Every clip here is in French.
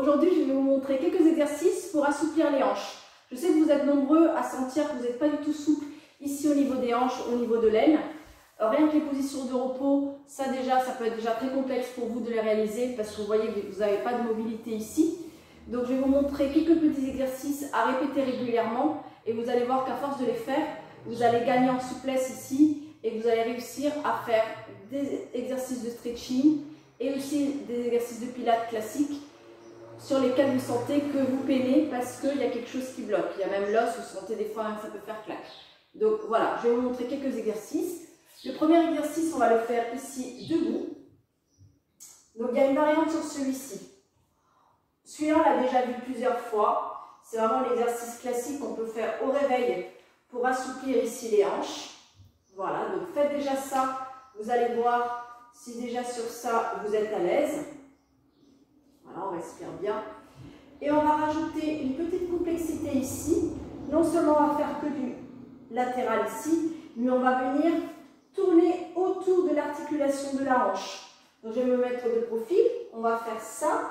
Aujourd'hui, je vais vous montrer quelques exercices pour assouplir les hanches. Je sais que vous êtes nombreux à sentir que vous n'êtes pas du tout souple ici au niveau des hanches, au niveau de l'aine. Rien que les positions de repos, ça peut être déjà très complexe pour vous de les réaliser parce que vous voyez que vous n'avez pas de mobilité ici. Donc je vais vous montrer quelques petits exercices à répéter régulièrement et vous allez voir qu'à force de les faire, vous allez gagner en souplesse ici et vous allez réussir à faire des exercices de stretching et aussi des exercices de pilates classiques sur lesquels vous sentez que vous peinez parce qu'il y a quelque chose qui bloque. Il y a même l'os, vous sentez des fois que ça peut faire claque. Donc voilà, je vais vous montrer quelques exercices. Le premier exercice, on va le faire ici debout. Donc il y a une variante sur celui-ci. Celui-là, on l'a déjà vu plusieurs fois. C'est vraiment l'exercice classique qu'on peut faire au réveil pour assouplir ici les hanches. Voilà, donc faites déjà ça. Vous allez voir si déjà sur ça, vous êtes à l'aise. Voilà, on respire bien. Et on va rajouter une petite complexité ici. Non seulement on va faire que du latéral ici, mais on va venir tourner autour de l'articulation de la hanche. Donc je vais me mettre de profil. On va faire ça.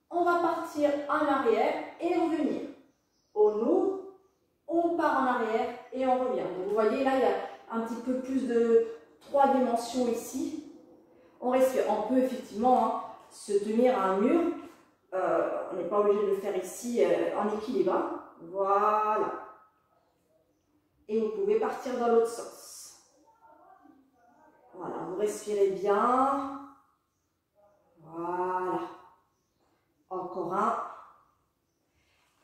On va partir en arrière et revenir. On ouvre, on part en arrière et on revient. Donc vous voyez là, il y a un petit peu plus de 3 dimensions ici. On respire. On peut effectivement se tenir à un mur. On n'est pas obligé de le faire ici en équilibre. Voilà. Et vous pouvez partir dans l'autre sens. Voilà, vous respirez bien. Voilà. Encore un.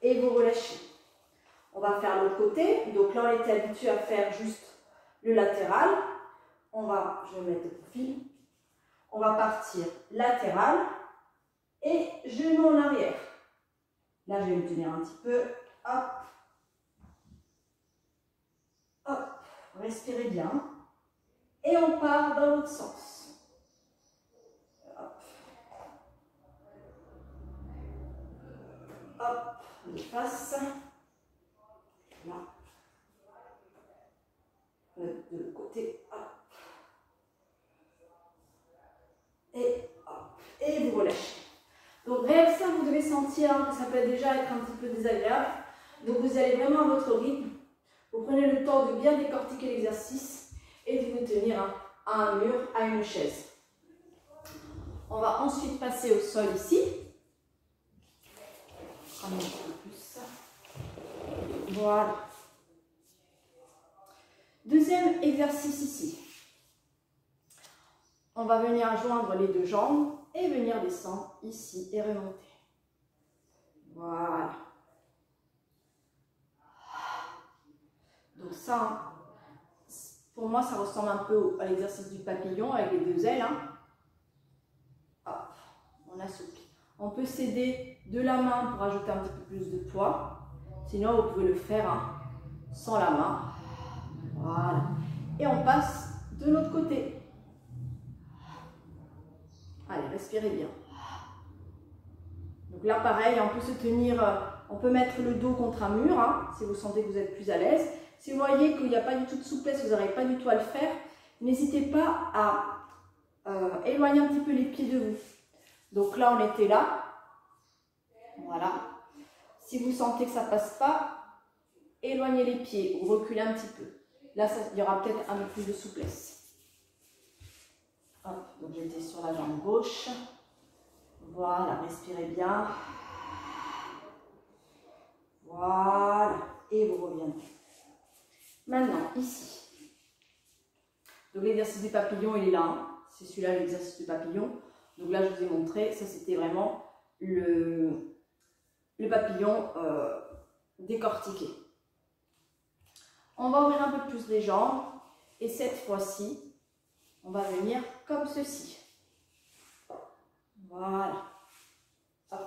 Et vous relâchez. On va faire l'autre côté. Donc là, on était habitué à faire juste le latéral. Je vais mettre le profil. On va partir latéral et genou en arrière. Là, je vais me tenir un petit peu. Hop. Hop. Respirez bien. Et on part dans l'autre sens. Hop. Hop. De face. Là. De l'autre côté. Hop. Et vous relâchez. Donc rien que ça, vous devez sentir que ça peut déjà être un petit peu désagréable. Donc vous allez vraiment à votre rythme. Vous prenez le temps de bien décortiquer l'exercice et de vous tenir à un mur, à une chaise. On va ensuite passer au sol ici. Un petit peu plus. Voilà. Deuxième exercice ici. On va venir joindre les deux jambes et venir descendre ici et remonter. Voilà. Donc ça, pour moi, ça ressemble un peu à l'exercice du papillon avec les deux ailes. Hop, on assouplit. On peut s'aider de la main pour ajouter un petit peu plus de poids. Sinon, vous pouvez le faire sans la main. Voilà. Et on passe de l'autre côté. Allez, respirez bien. Donc là, pareil, on peut se tenir, on peut mettre le dos contre un mur, si vous sentez que vous êtes plus à l'aise. Si vous voyez qu'il n'y a pas du tout de souplesse, vous n'arrivez pas du tout à le faire, n'hésitez pas à éloigner un petit peu les pieds de vous. Donc là, on était là. Voilà. Si vous sentez que ça ne passe pas, éloignez les pieds ou reculez un petit peu. Là, il y aura peut-être un peu plus de souplesse. Hop, donc j'étais sur la jambe gauche. Voilà, respirez bien. Voilà, et vous reviendrez. Maintenant, ici. Donc l'exercice du papillon, il est là. C'est celui-là, l'exercice du papillon. Donc là, je vous ai montré, ça c'était vraiment le papillon décortiqué. On va ouvrir un peu plus les jambes. Et cette fois-ci, on va venir comme ceci. Voilà. Hop.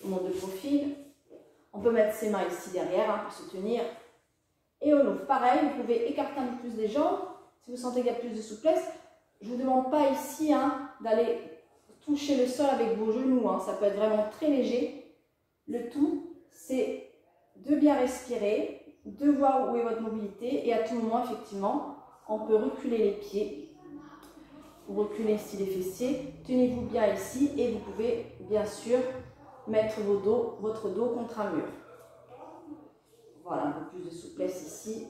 Je monte de profil. On peut mettre ses mains ici derrière pour se tenir. Et on ouvre. Pareil, vous pouvez écarter un peu plus les jambes. Si vous sentez qu'il y a plus de souplesse. Je ne vous demande pas ici d'aller toucher le sol avec vos genoux. Ça peut être vraiment très léger. Le tout, c'est de bien respirer, de voir où est votre mobilité. Et à tout moment, effectivement, on peut reculer les pieds. Vous reculez ici les fessiers, tenez-vous bien ici et vous pouvez bien sûr mettre votre dos contre un mur. Voilà, un peu plus de souplesse ici.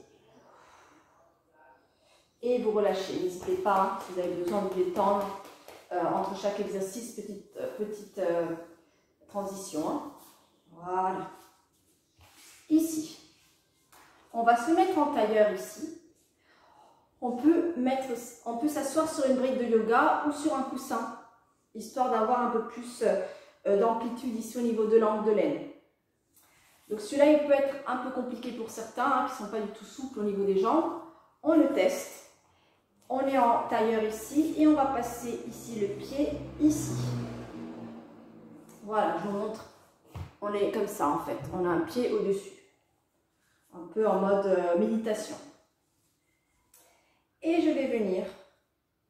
Et vous relâchez. N'hésitez pas, hein, si vous avez besoin de vous détendre entre chaque exercice, petite transition. Hein. Voilà. Ici, on va se mettre en tailleur ici. On peut s'asseoir sur une brique de yoga ou sur un coussin, histoire d'avoir un peu plus d'amplitude ici au niveau de l'angle de l'aine. Donc celui-là, il peut être un peu compliqué pour certains, hein, qui ne sont pas du tout souples au niveau des jambes. On le teste. On est en tailleur ici et on va passer ici le pied, ici. Voilà, je vous montre. On est comme ça en fait, on a un pied au-dessus. Un peu en mode méditation. Et je vais venir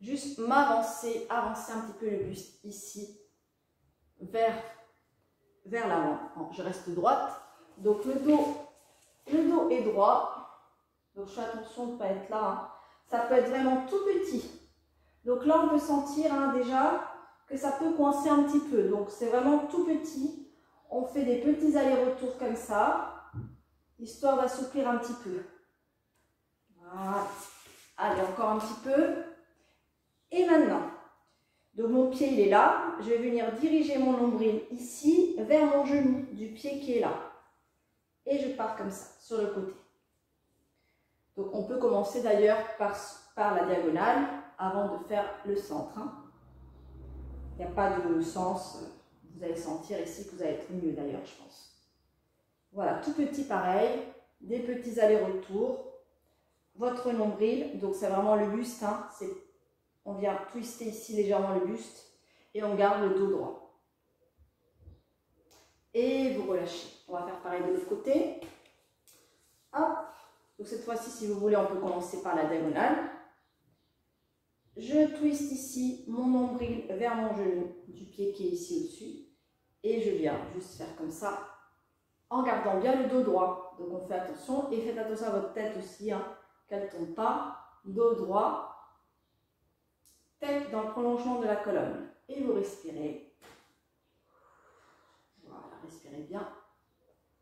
juste avancer un petit peu le buste ici, vers l'avant. Je reste droite. Donc le dos est droit. Donc je fais attention de ne pas être là. Hein. Ça peut être vraiment tout petit. Donc là on peut sentir hein, déjà que ça peut coincer un petit peu. Donc c'est vraiment tout petit. On fait des petits allers-retours comme ça, histoire d'assouplir un petit peu. Voilà. Allez, encore un petit peu. Et maintenant, donc mon pied il est là. Je vais venir diriger mon nombril ici vers mon genou du pied qui est là. Et je pars comme ça, sur le côté. Donc on peut commencer d'ailleurs par la diagonale avant de faire le centre. Hein. Il n'y a pas de sens. Vous allez sentir ici que vous allez être mieux d'ailleurs, je pense. Voilà, tout petit pareil. Des petits allers-retours. Votre nombril, donc c'est vraiment le buste. Hein, on vient twister ici légèrement le buste et on garde le dos droit. Et vous relâchez. On va faire pareil de l'autre côté. Hop. Donc cette fois-ci, si vous voulez, on peut commencer par la diagonale. Je twiste ici mon nombril vers mon genou du pied qui est ici au-dessus. Et je viens juste faire comme ça, en gardant bien le dos droit. Donc on fait attention, et faites attention à votre tête aussi, hein, qu'elle ne tombe pas. Dos droit, tête dans le prolongement de la colonne. Et vous respirez. Voilà, respirez bien.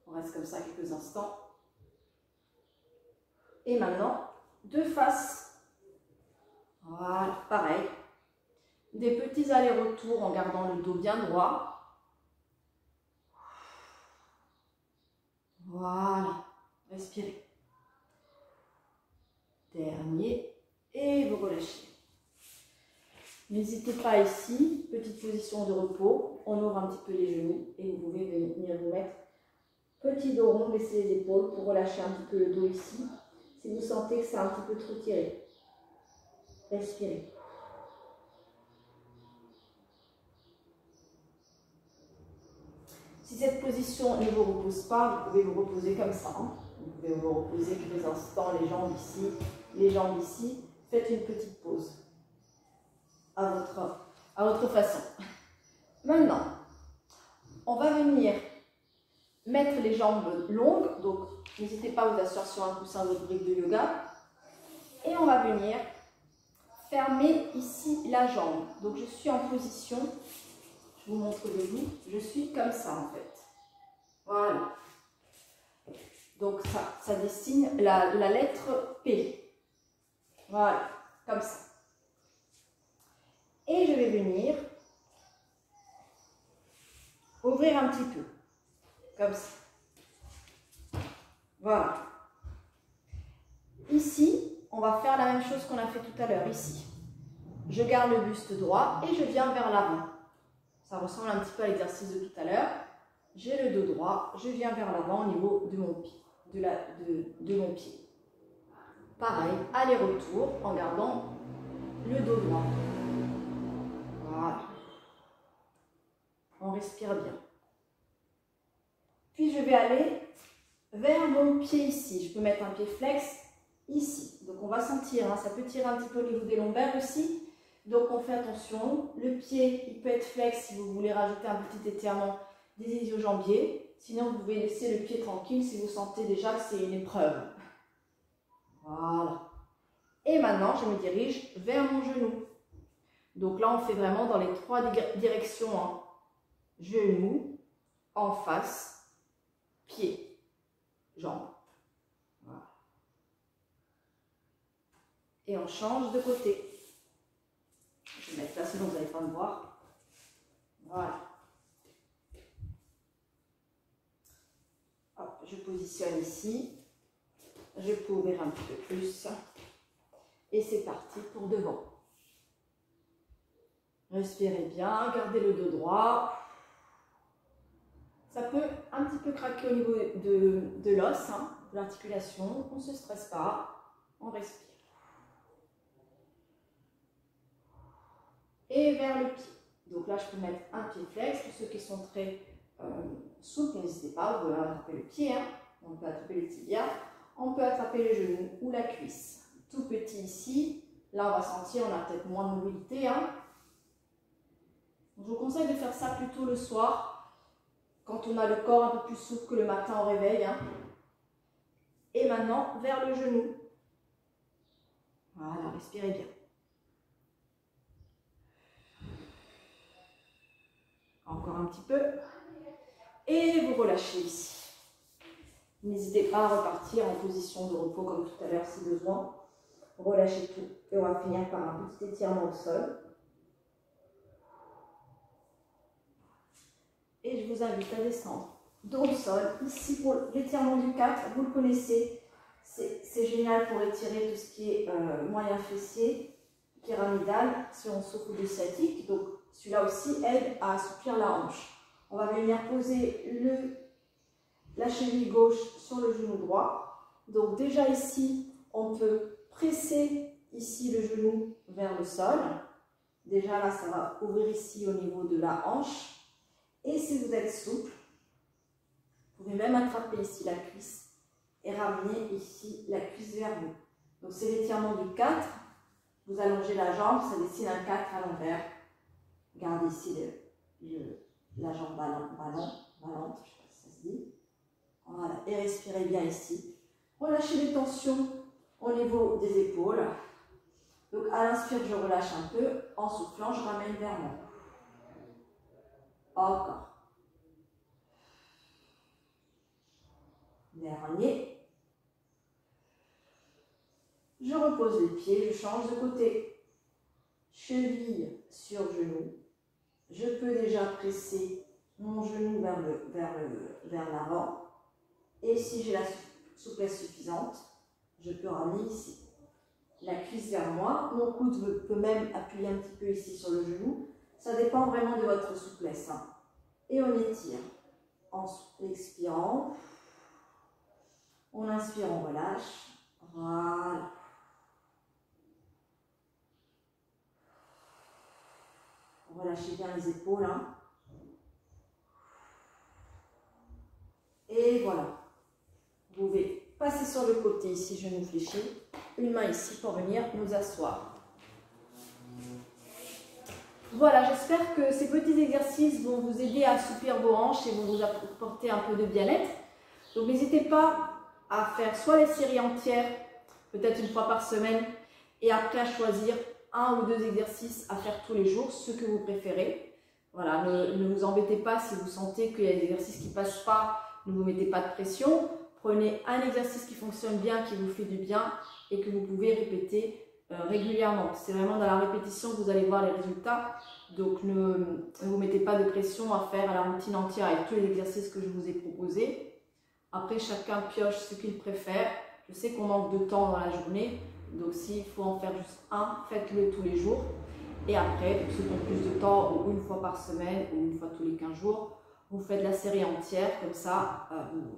On reste comme ça quelques instants. Et maintenant, de face. Voilà, pareil. Des petits allers-retours en gardant le dos bien droit. Voilà, respirez. Dernier, et vous relâchez. N'hésitez pas ici, petite position de repos. On ouvre un petit peu les genoux et vous pouvez venir vous mettre petit dos rond, baisser les épaules pour relâcher un petit peu le dos ici. Si vous sentez que c'est un petit peu trop tiré, respirez. Si cette position ne vous repose pas, vous pouvez vous reposer comme ça. Hein. Vous pouvez vous reposer quelques instants, les jambes ici, les jambes ici. Faites une petite pause à votre façon. Maintenant, on va venir mettre les jambes longues. Donc, n'hésitez pas à vous asseoir sur un coussin, votre brique de yoga. Et on va venir fermer ici la jambe. Donc, je suis en position. Je vous montre debout. Je suis comme ça en fait. Voilà. Donc ça dessine la lettre P. Voilà, comme ça. Et je vais venir ouvrir un petit peu. Comme ça. Voilà. Ici, on va faire la même chose qu'on a fait tout à l'heure. Ici, je garde le buste droit et je viens vers l'avant. Ça ressemble un petit peu à l'exercice de tout à l'heure. J'ai le dos droit, je viens vers l'avant au niveau de mon pied. De mon pied. Pareil, aller-retour en gardant le dos droit. Voilà. On respire bien. Puis je vais aller vers mon pied ici. Je peux mettre un pied flex ici. Donc on va sentir, hein, ça peut tirer un petit peu au niveau des lombaires aussi. Donc on fait attention, le pied il peut être flex si vous voulez rajouter un petit étirement des ischio-jambiers. Sinon vous pouvez laisser le pied tranquille si vous sentez déjà que c'est une épreuve. Voilà. Et maintenant je me dirige vers mon genou. Donc là on fait vraiment dans les trois directions. Hein. Genou, en face, pied, jambe. Voilà. Et on change de côté. Je vais mettre là, sinon vous n'allez pas me voir. Voilà. Hop, je positionne ici. Je peux ouvrir un petit peu plus. Et c'est parti pour devant. Respirez bien, gardez le dos droit. Ça peut un petit peu craquer au niveau de l'os, hein, de l'articulation. On ne se stresse pas, on respire. Et vers le pied. Donc là, je peux mettre un pied flex. Pour ceux qui sont très souples, n'hésitez pas, vous pouvez attraper le pied. Hein. On peut attraper le tibia. On peut attraper le genou ou la cuisse. Tout petit ici. Là, on va sentir, on a peut-être moins de mobilité. Hein. Donc, je vous conseille de faire ça plutôt le soir, quand on a le corps un peu plus souple que le matin au réveil. Hein. Et maintenant, vers le genou. Voilà, respirez bien. Encore un petit peu. Et vous relâchez ici. N'hésitez pas à repartir en position de repos comme tout à l'heure si besoin. Relâchez tout. Et on va finir par un petit étirement au sol. Et je vous invite à descendre dos au sol. Ici pour l'étirement du 4, vous le connaissez. C'est génial pour étirer tout ce qui est moyen fessier, pyramidal, si on souffre de sciatique. Donc celui-là aussi aide à assouplir la hanche. On va venir poser la cheville gauche sur le genou droit. Donc déjà ici, on peut presser ici le genou vers le sol. Déjà là, ça va ouvrir ici au niveau de la hanche. Et si vous êtes souple, vous pouvez même attraper ici la cuisse et ramener ici la cuisse vers vous. Donc c'est l'étirement du 4. Vous allongez la jambe, ça dessine un 4 à l'envers. Gardez ici la jambe ballante, je ne sais pas si ça se dit. Voilà, et respirez bien ici. Relâchez les tensions au niveau des épaules. Donc à l'inspire, je relâche un peu. En soufflant, je ramène vers moi. Encore. Dernier. Je repose les pieds, je change de côté. Cheville sur genou. Je peux déjà presser mon genou vers l'avant. Et si j'ai la souplesse suffisante, je peux ramener ici la cuisse vers moi. Mon coude peut même appuyer un petit peu ici sur le genou. Ça dépend vraiment de votre souplesse. Hein. Et on étire. En expirant, on inspire, on relâche. Voilà. Relâchez bien les épaules. Hein. Et voilà. Vous pouvez passer sur le côté ici, genou fléchi. Une main ici pour venir nous asseoir. Voilà, j'espère que ces petits exercices vont vous aider à assouplir vos hanches et vont vous apporter un peu de bien-être. Donc n'hésitez pas à faire soit les séries entières, peut-être une fois par semaine, et après à choisir un ou deux exercices à faire tous les jours, ceux que vous préférez. Voilà, ne vous embêtez pas si vous sentez qu'il y a des exercices qui ne passent pas, ne vous mettez pas de pression. Prenez un exercice qui fonctionne bien, qui vous fait du bien et que vous pouvez répéter régulièrement. C'est vraiment dans la répétition que vous allez voir les résultats. Donc ne vous mettez pas de pression à faire à la routine entière avec tous les exercices que je vous ai proposés. Après, chacun pioche ce qu'il préfère. Je sais qu'on manque de temps dans la journée. Donc s'il faut en faire juste un, faites-le tous les jours. Et après, ceux qui ont plus de temps, ou une fois par semaine, ou une fois tous les 15 jours, vous faites la série entière. Comme ça,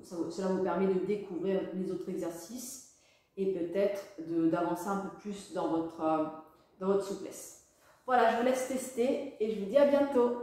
cela vous permet de découvrir les autres exercices et peut-être d'avancer un peu plus dans votre souplesse. Voilà, je vous laisse tester et je vous dis à bientôt.